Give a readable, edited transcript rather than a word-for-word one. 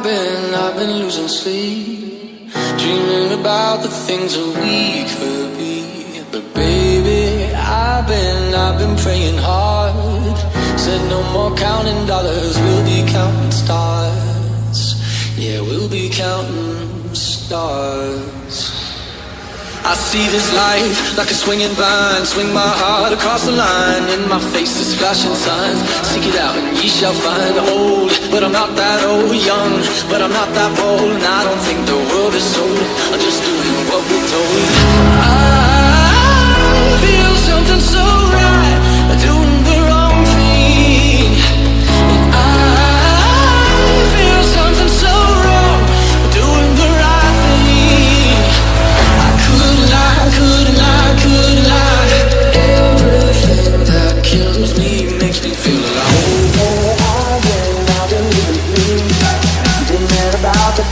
I've been losing sleep, dreaming about the things that we could be. But baby, I've been praying hard. Said no more counting dollars, we'll be counting stars. Yeah, we'll be counting stars. I see this life like a swinging vine, swing my heart across the line. In my face is flashing signs, seek it out and ye shall find. Old, but I'm not that old. Young, but I'm not that bold. And I don't think the world is sold, I'm just doing what we're told. I feel something so right, doing the wrong thing. And I feel something so wrong, doing the right thing. I couldn't lie. Everything that kills me makes me feel alive. I've been living dreams, dreaming about the